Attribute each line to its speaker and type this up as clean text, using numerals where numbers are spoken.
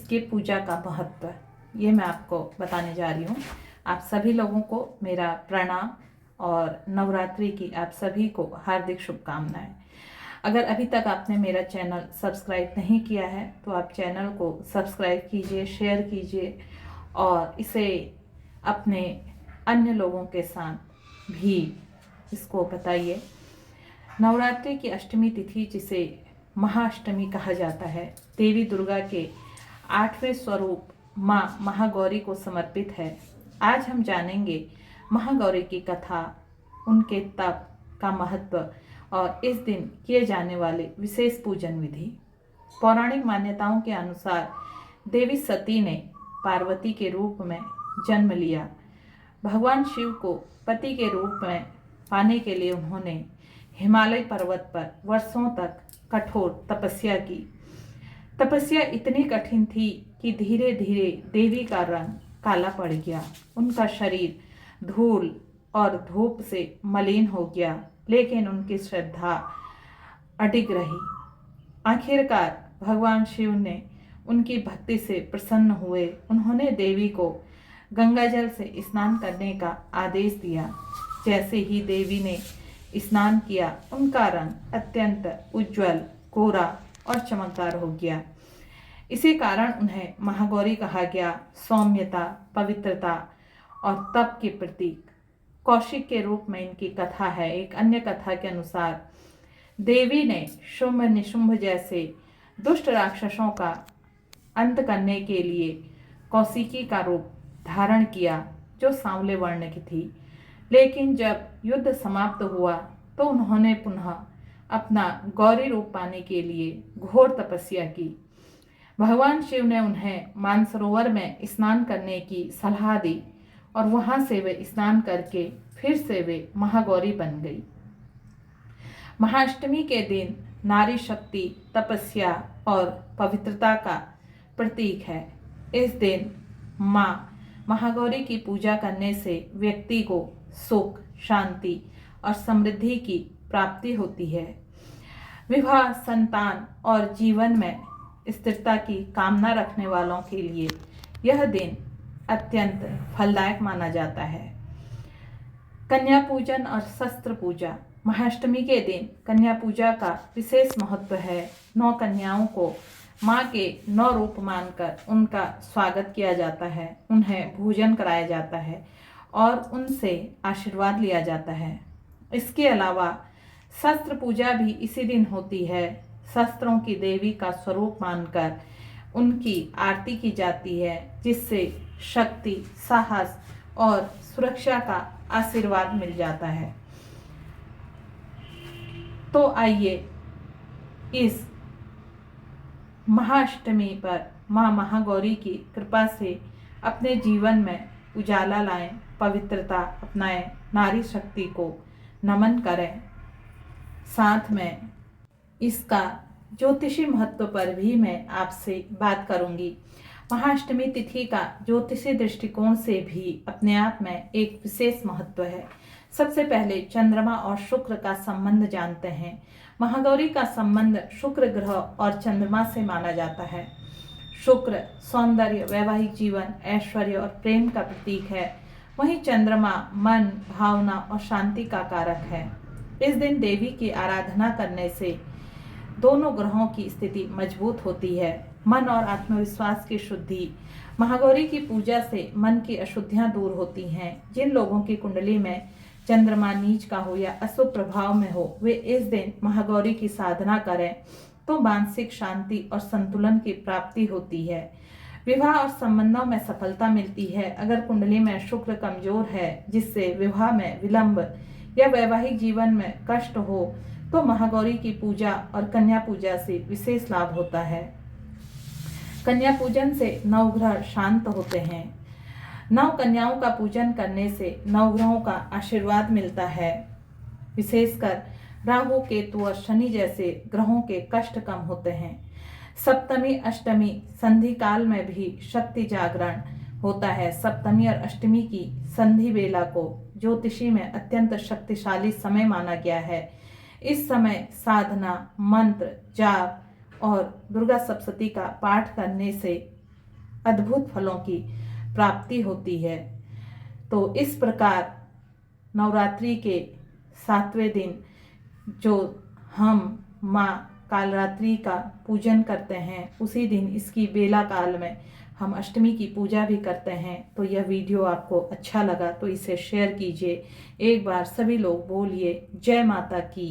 Speaker 1: इसके पूजा का महत्व ये मैं आपको बताने जा रही हूँ। आप सभी लोगों को मेरा प्रणाम और नवरात्रि की आप सभी को हार्दिक शुभकामनाएं। अगर अभी तक आपने मेरा चैनल सब्सक्राइब नहीं किया है तो आप चैनल को सब्सक्राइब कीजिए, शेयर कीजिए और इसे अपने अन्य लोगों के साथ भी इसको बताइए। नवरात्रि की अष्टमी तिथि, जिसे महाअष्टमी कहा जाता है, देवी दुर्गा के 8वें स्वरूप माँ महागौरी को समर्पित है। आज हम जानेंगे महागौरी की कथा, उनके तप का महत्व और इस दिन किए जाने वाले विशेष पूजन विधि। पौराणिक मान्यताओं के अनुसार देवी सती ने पार्वती के रूप में जन्म लिया। भगवान शिव को पति के रूप में पाने के लिए उन्होंने हिमालय पर्वत पर वर्षों तक कठोर तपस्या की। तपस्या इतनी कठिन थी कि धीरे धीरे देवी का रंग काला पड़ गया, उनका शरीर धूल और धूप से मलिन हो गया, लेकिन उनकी श्रद्धा अडिग रही। आखिरकार भगवान शिव ने उनकी भक्ति से प्रसन्न हुए। उन्होंने देवी को गंगाजल से स्नान करने का आदेश दिया। जैसे ही देवी ने स्नान किया, उनका रंग अत्यंत उज्जवल, गोरा और चमकदार हो गया। इसी कारण उन्हें महागौरी कहा गया। सौम्यता, पवित्रता और तप के प्रतीक। कौशिक के रूप में इनकी कथा है। एक अन्य कथा के अनुसार देवी ने शुंभ निशुंभ जैसे दुष्ट राक्षसों का अंत करने के लिए कौशिकी का रूप धारण किया, जो सांवले वर्ण की थी। लेकिन जब युद्ध समाप्त हुआ तो उन्होंने पुनः अपना गौरी रूप पाने के लिए घोर तपस्या की। भगवान शिव ने उन्हें मानसरोवर में स्नान करने की सलाह दी और वहां से वे स्नान करके फिर से वे महागौरी बन गई। महाअष्टमी के दिन नारी शक्ति, तपस्या और पवित्रता का प्रतीक है। इस दिन माँ महागौरी की पूजा करने से व्यक्ति को सुख, शांति और समृद्धि की प्राप्ति होती है। विवाह, संतान और जीवन में स्थिरता की कामना रखने वालों के लिए यह दिन अत्यंत फलदायक माना जाता है। कन्या पूजन और शस्त्र पूजा। महाअष्टमी के दिन कन्या पूजा का विशेष महत्व है। 9 कन्याओं को माँ के 9 रूप मानकर उनका स्वागत किया जाता है, उन्हें भोजन कराया जाता है और उनसे आशीर्वाद लिया जाता है। इसके अलावा शस्त्र पूजा भी इसी दिन होती है। शस्त्रों की देवी का स्वरूप मानकर उनकी आरती की जाती है, जिससे शक्ति, साहस और सुरक्षा का आशीर्वाद मिल जाता है। तो आइए इस महाअष्टमी पर माँ महागौरी की कृपा से अपने जीवन में उजाला लाएं, पवित्रता अपनाएं, नारी शक्ति को नमन करें। साथ में इसका ज्योतिषी महत्व पर भी मैं आपसे बात करूंगी। महाअष्टमी तिथि का ज्योतिषी दृष्टिकोण से भी अपने आप में एक विशेष महत्व है। सबसे पहले चंद्रमा और शुक्र का संबंध जानते हैं। महागौरी का संबंध शुक्र ग्रह और चंद्रमा से माना जाता है। शुक्र सौंदर्य, वैवाहिक जीवन, ऐश्वर्य और प्रेम का प्रतीक है। वहीं चंद्रमा मन, भावना और शांति का कारक है। इस दिन देवी की आराधना करने से दोनों ग्रहों की स्थिति मजबूत होती है। मन और आत्मविश्वास की शुद्धि। महागौरी की पूजा से मन की अशुद्धियां दूर होती हैं। जिन लोगों की कुंडली में चंद्रमा नीच का हो या अशुभ प्रभाव में हो, वे इस दिन महागौरी की साधना करें तो मानसिक शांति और संतुलन की प्राप्ति होती है। विवाह और संबंधों में सफलता मिलती है। अगर कुंडली में शुक्र कमजोर है, जिससे विवाह में विलंब या वैवाहिक जीवन में कष्ट हो, तो महागौरी की पूजा और कन्या पूजा से विशेष लाभ होता है। कन्या पूजन से नवग्रह शांत होते हैं। 9 कन्याओं का पूजन करने से नवग्रहों का आशीर्वाद मिलता है। विशेषकर राहु, केतु और शनि जैसे ग्रहों के कष्ट कम होते हैं। सप्तमी, अष्टमी संधि काल में भी शक्ति जागरण होता है। सप्तमी और अष्टमी की संधि बेला को ज्योतिषी में अत्यंत शक्तिशाली समय माना गया है। इस समय साधना, मंत्र, जाप और दुर्गा सप्तशती का पाठ करने से अद्भुत फलों की प्राप्ति होती है। तो इस प्रकार नवरात्रि के 7वें दिन जो हम माँ कालरात्रि का पूजन करते हैं, उसी दिन इसकी बेला काल में हम अष्टमी की पूजा भी करते हैं। तो यह वीडियो आपको अच्छा लगा तो इसे शेयर कीजिए। एक बार सभी लोग बोलिए जय माता की।